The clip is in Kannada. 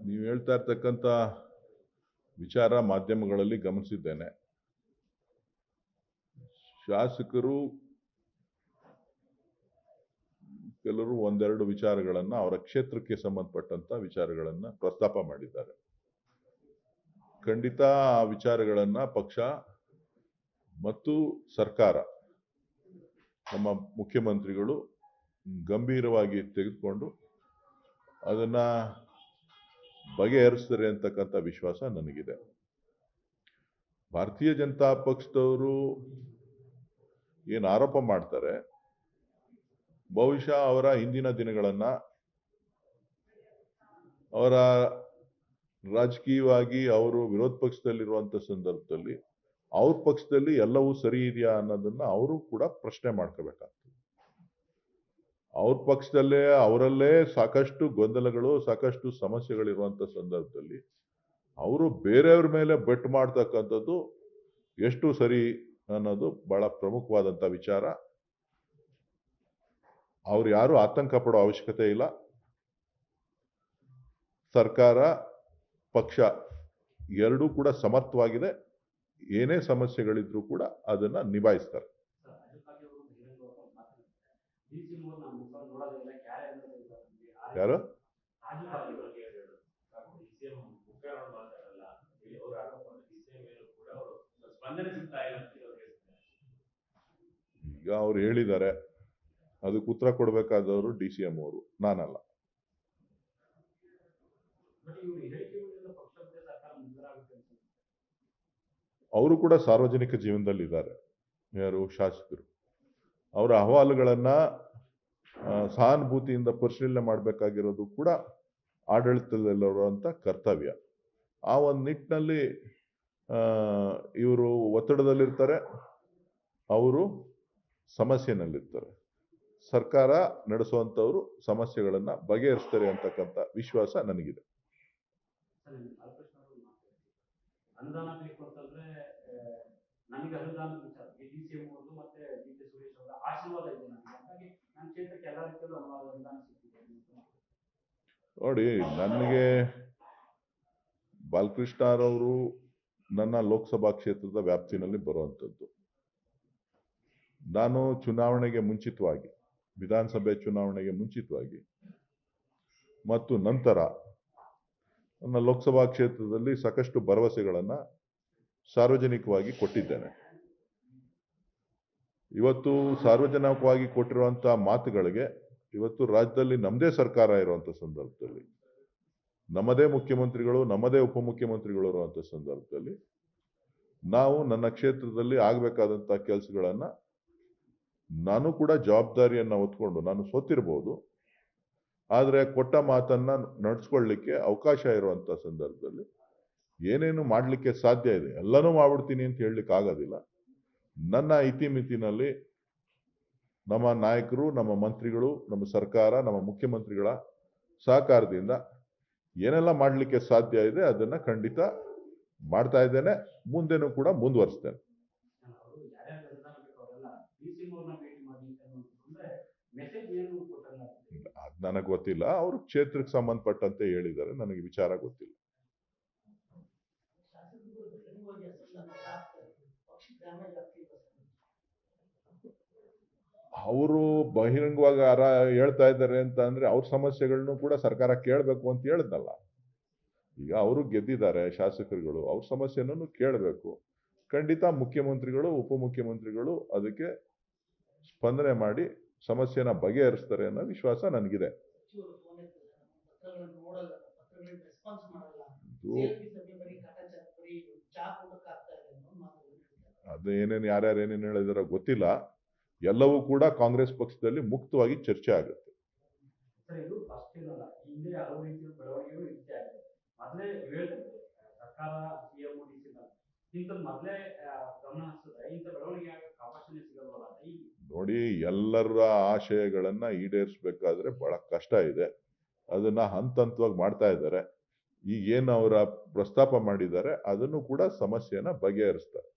ನೀವು ಹೇಳ್ತಾ ಇರ್ತಕ್ಕಂಥ ವಿಚಾರ ಮಾಧ್ಯಮಗಳಲ್ಲಿ ಗಮನಿಸಿದ್ದೇನೆ. ಶಾಸಕರು ಕೆಲವರು ಒಂದೆರಡು ವಿಚಾರಗಳನ್ನ ಅವರ ಕ್ಷೇತ್ರಕ್ಕೆ ಸಂಬಂಧಪಟ್ಟಂತ ವಿಚಾರಗಳನ್ನ ಪ್ರಸ್ತಾಪ ಮಾಡಿದ್ದಾರೆ. ಖಂಡಿತ ಆ ವಿಚಾರಗಳನ್ನ ಪಕ್ಷ ಮತ್ತು ಸರ್ಕಾರ, ನಮ್ಮ ಮುಖ್ಯಮಂತ್ರಿಗಳು ಗಂಭೀರವಾಗಿ ತೆಗೆದುಕೊಂಡು ಅದನ್ನ ಬಗೆಹರಿಸ್ತಾರೆ ಅಂತಕ್ಕಂಥ ವಿಶ್ವಾಸ ನನಗಿದೆ. ಭಾರತೀಯ ಜನತಾ ಪಕ್ಷದವರು ಏನು ಆರೋಪ ಮಾಡ್ತಾರೆ, ಬಹುಶಃ ಅವರ ಹಿಂದಿನ ದಿನಗಳನ್ನ ಅವರ ರಾಜಕೀಯವಾಗಿ ಅವರು ವಿರೋಧ ಪಕ್ಷದಲ್ಲಿರುವಂತ ಸಂದರ್ಭದಲ್ಲಿ ಅವ್ರ ಪಕ್ಷದಲ್ಲಿ ಎಲ್ಲವೂ ಸರಿ ಇದೆಯಾ ಅನ್ನೋದನ್ನ ಅವರು ಕೂಡ ಪ್ರಶ್ನೆ ಮಾಡ್ಕೋಬೇಕಾಗ್ತದೆ. ಅವ್ರ ಪಕ್ಷದಲ್ಲೇ ಅವರಲ್ಲೇ ಸಾಕಷ್ಟು ಗೊಂದಲಗಳು, ಸಾಕಷ್ಟು ಸಮಸ್ಯೆಗಳಿರುವಂತ ಸಂದರ್ಭದಲ್ಲಿ ಅವರು ಬೇರೆಯವ್ರ ಮೇಲೆ ಬೆಟ್ ಮಾಡ್ತಕ್ಕಂಥದ್ದು ಎಷ್ಟು ಸರಿ ಅನ್ನೋದು ಬಹಳ ಪ್ರಮುಖವಾದಂತ ವಿಚಾರ. ಅವ್ರು ಯಾರು ಆತಂಕ ಪಡೋ ಅವಶ್ಯಕತೆ ಇಲ್ಲ. ಸರ್ಕಾರ, ಪಕ್ಷ ಎರಡೂ ಕೂಡ ಸಮರ್ಥವಾಗಿದೆ. ಏನೇ ಸಮಸ್ಯೆಗಳಿದ್ರೂ ಕೂಡ ಅದನ್ನ ನಿಭಾಯಿಸ್ತಾರೆ. ಯಾರು ಈಗ ಅವ್ರು ಹೇಳಿದ್ದಾರೆ, ಅದಕ್ಕೆ ಉತ್ತರ ಕೊಡಬೇಕಾದವರು DCM ಅವರು, ನಾನಲ್ಲ. ಅವರು ಕೂಡ ಸಾರ್ವಜನಿಕ ಜೀವನದಲ್ಲಿ ಇದ್ದಾರೆ. ಯಾರು ಶಾಸಕರು, ಅವರ ಅಹವಾಲುಗಳನ್ನ ಸಹಾನುಭೂತಿಯಿಂದ ಪರಿಶೀಲನೆ ಮಾಡಬೇಕಾಗಿರೋದು ಕೂಡ ಆಡಳಿತದಲ್ಲಿರುವಂತ ಕರ್ತವ್ಯ. ಆ ಒಂದು ನಿಟ್ಟಿನಲ್ಲಿ ಇವರು ಒತ್ತಡದಲ್ಲಿರ್ತಾರೆ, ಅವರು ಸಮಸ್ಯೆನಲ್ಲಿರ್ತಾರೆ. ಸರ್ಕಾರ ನಡೆಸುವಂತವರು ಸಮಸ್ಯೆಗಳನ್ನ ಬಗೆಹರಿಸ್ತಾರೆ ಅಂತಕ್ಕಂಥ ವಿಶ್ವಾಸ ನನಗಿದೆ. ಅನುದಾನ ಬೇಕು ಅಂತಂದ್ರೆ ನನಗೆ ಅನುದಾನ ವಿಚಾರ DCM ಅವರು ಮತ್ತೆ DK ಸುರೇಶ್ ಅವರ ಆಶೀರ್ವಾದ ಇದೆ ನನಗೆ. ಹಾಗಾಗಿ ನನ್ನ ಕ್ಷೇತ್ರಕ್ಕೆ ಎಲ್ಲ ರೀತಿಯಲ್ಲೂ ಅನುದಾನ ಸಿಗ್ತಿದೆ. ನೋಡಿ, ನನಗೆ ಬಾಲಕೃಷ್ಣರವರು ನನ್ನ ಲೋಕಸಭಾ ಕ್ಷೇತ್ರದ ವ್ಯಾಪ್ತಿನಲ್ಲಿ ಬರುವಂಥದ್ದು. ನಾನು ಚುನಾವಣೆಗೆ ಮುಂಚಿತವಾಗಿ, ವಿಧಾನಸಭೆ ಚುನಾವಣೆಗೆ ಮುಂಚಿತವಾಗಿ ಮತ್ತು ನಂತರ ನನ್ನ ಲೋಕಸಭಾ ಕ್ಷೇತ್ರದಲ್ಲಿ ಸಾಕಷ್ಟು ಭರವಸೆಗಳನ್ನ ಸಾರ್ವಜನಿಕವಾಗಿ ಕೊಟ್ಟಿದ್ದೇನೆ. ಇವತ್ತು ಸಾರ್ವಜನಿಕವಾಗಿ ಕೊಟ್ಟಿರುವಂತಹ ಮಾತುಗಳಿಗೆ ಇವತ್ತು ರಾಜ್ಯದಲ್ಲಿ ನಮ್ಮದೇ ಸರ್ಕಾರ ಇರುವಂತ ಸಂದರ್ಭದಲ್ಲಿ, ನಮ್ಮದೇ ಮುಖ್ಯಮಂತ್ರಿಗಳು, ನಮ್ಮದೇ ಉಪಮುಖ್ಯಮಂತ್ರಿಗಳು ಇರುವಂತ ಸಂದರ್ಭದಲ್ಲಿ ನಾವು ನನ್ನ ಕ್ಷೇತ್ರದಲ್ಲಿ ಆಗಬೇಕಾದಂತಹ ಕೆಲಸಗಳನ್ನ ನಾನು ಕೂಡ ಜವಾಬ್ದಾರಿಯನ್ನ ಹೊತ್ಕೊಂಡು, ನಾನು ಸೋತಿರ್ಬೋದು, ಆದ್ರೆ ಕೊಟ್ಟ ಮಾತನ್ನ ನಡ್ಸ್ಕೊಳ್ಳಿಕ್ಕೆ ಅವಕಾಶ ಇರುವಂತ ಸಂದರ್ಭದಲ್ಲಿ ಏನೇನು ಮಾಡ್ಲಿಕ್ಕೆ ಸಾಧ್ಯ ಇದೆ ಎಲ್ಲನೂ ಮಾಡ್ಬಿಡ್ತೀನಿ ಅಂತ ಹೇಳಲಿಕ್ಕೆ ಆಗೋದಿಲ್ಲ. ನನ್ನ ಇತಿಮಿತಿನಲ್ಲಿ ನಮ್ಮ ನಾಯಕರು, ನಮ್ಮ ಮಂತ್ರಿಗಳು, ನಮ್ಮ ಸರ್ಕಾರ, ನಮ್ಮ ಮುಖ್ಯಮಂತ್ರಿಗಳ ಸಹಕಾರದಿಂದ ಏನೆಲ್ಲ ಮಾಡ್ಲಿಕ್ಕೆ ಸಾಧ್ಯ ಇದೆ ಅದನ್ನ ಖಂಡಿತ ಮಾಡ್ತಾ ಇದ್ದೇನೆ, ಮುಂದೆನೂ ಕೂಡ ಮುಂದುವರಿಸ್ತೇನೆ. ಅದ್ ನನಗೆ ಗೊತ್ತಿಲ್ಲ. ಅವರು ಕ್ಷೇತ್ರಕ್ಕೆ ಸಂಬಂಧಪಟ್ಟಂತೆ ಹೇಳಿದ್ದಾರೆ, ನನಗೆ ವಿಚಾರ ಗೊತ್ತಿಲ್ಲ. ಅವರು ಬಹಿರಂಗವಾಗಿ ಹೇಳ್ತಾ ಇದ್ದಾರೆ ಅಂತ ಅಂದ್ರೆ ಅವ್ರ ಸಮಸ್ಯೆಗಳನ್ನು ಕೂಡ ಸರ್ಕಾರ ಕೇಳಬೇಕು ಅಂತ ಹೇಳಿದ್ನಲ್ಲ. ಈಗ ಅವರು ಗೆದ್ದಿದ್ದಾರೆ ಶಾಸಕರುಗಳು, ಅವ್ರ ಸಮಸ್ಯೆನೂ ಕೇಳಬೇಕು. ಖಂಡಿತ ಮುಖ್ಯಮಂತ್ರಿಗಳು, ಉಪಮುಖ್ಯಮಂತ್ರಿಗಳು ಅದಕ್ಕೆ ಸ್ಪಂದನೆ ಮಾಡಿ ಸಮಸ್ಯೆನ ಬಗೆಹರಿಸ್ತಾರೆ ಅನ್ನೋ ವಿಶ್ವಾಸ ನನಗಿದೆ. ಅದು ಏನೇನು ಯಾರ್ಯಾರು ಏನೇನು ಹೇಳಿದಾರೋ ಗೊತ್ತಿಲ್ಲ. ಎಲ್ಲವೂ ಕೂಡ ಕಾಂಗ್ರೆಸ್ ಪಕ್ಷದಲ್ಲಿ ಮುಕ್ತವಾಗಿ ಚರ್ಚೆ ಆಗುತ್ತೆ. ನೋಡಿ, ಎಲ್ಲರ ಆಶಯಗಳನ್ನ ಈಡೇರಿಸಬೇಕಾದ್ರೆ ಬಹಳ ಕಷ್ಟ ಇದೆ. ಅದನ್ನ ಹಂತ ಹಂತವಾಗಿ ಮಾಡ್ತಾ ಇದ್ದಾರೆ. ಈಗ ಏನು ಅವರ ಪ್ರಸ್ತಾಪ ಮಾಡಿದ್ದಾರೆ ಅದನ್ನು ಕೂಡ ಸಮಸ್ಯೆನ ಬಗೆಹರಿಸ್ತಾರೆ.